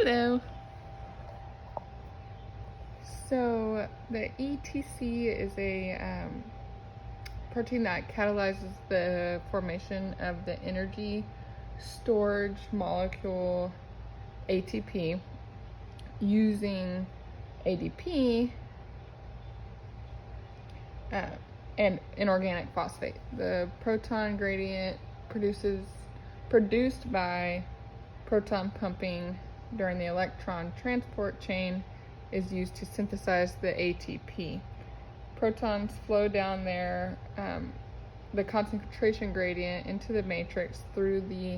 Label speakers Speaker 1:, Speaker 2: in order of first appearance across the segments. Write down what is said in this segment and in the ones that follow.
Speaker 1: Hello. So the ETC is a protein that catalyzes the formation of the energy storage molecule ATP using ADP and inorganic phosphate. The proton gradient produced by proton pumping during the electron transport chain is used to synthesize the ATP. Protons flow down there, the concentration gradient into the matrix through the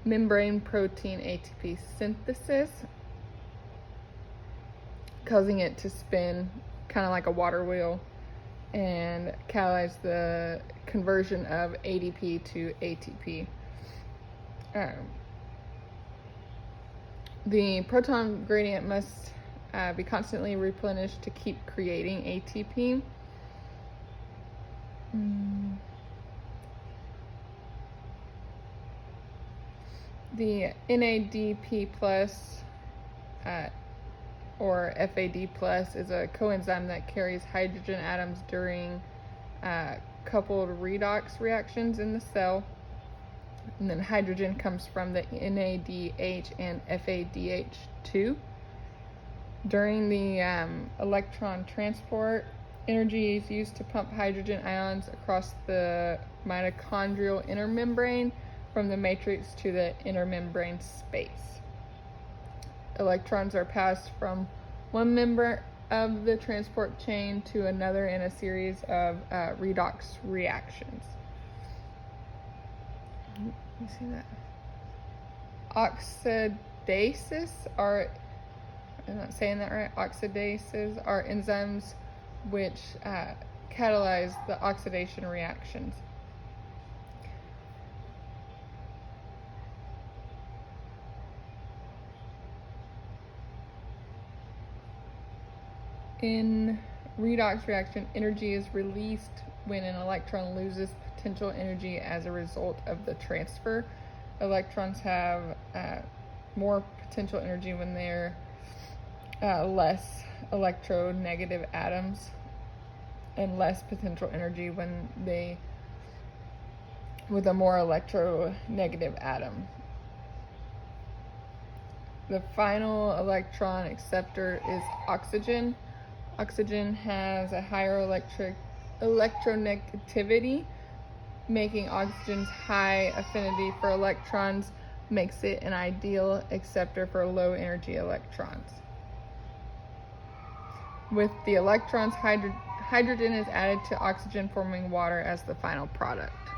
Speaker 1: membrane protein ATP synthesis, causing it to spin kind of like a water wheel and catalyze the conversion of ADP to ATP. The proton gradient must be constantly replenished to keep creating ATP. The NADP plus or FAD plus is a coenzyme that carries hydrogen atoms during coupled redox reactions in the cell. And then hydrogen comes from the NADH and FADH2. During the electron transport, energy is used to pump hydrogen ions across the mitochondrial inner membrane from the matrix to the inner membrane space. Electrons are passed from one member of the transport chain to another in a series of redox reactions. You see that? Oxidases are, I'm not saying that right, oxidases are enzymes which catalyze the oxidation reactions. In redox reaction, energy is released when an electron loses potential energy as a result of the transfer. Electrons have more potential energy when they're less electronegative atoms, and less potential energy when they with a more electronegative atom. The final electron acceptor is oxygen. Oxygen has a higher electronegativity, making oxygen's high affinity for electrons makes it an ideal acceptor for low energy electrons. With the electrons, hydrogen is added to oxygen, forming water as the final product.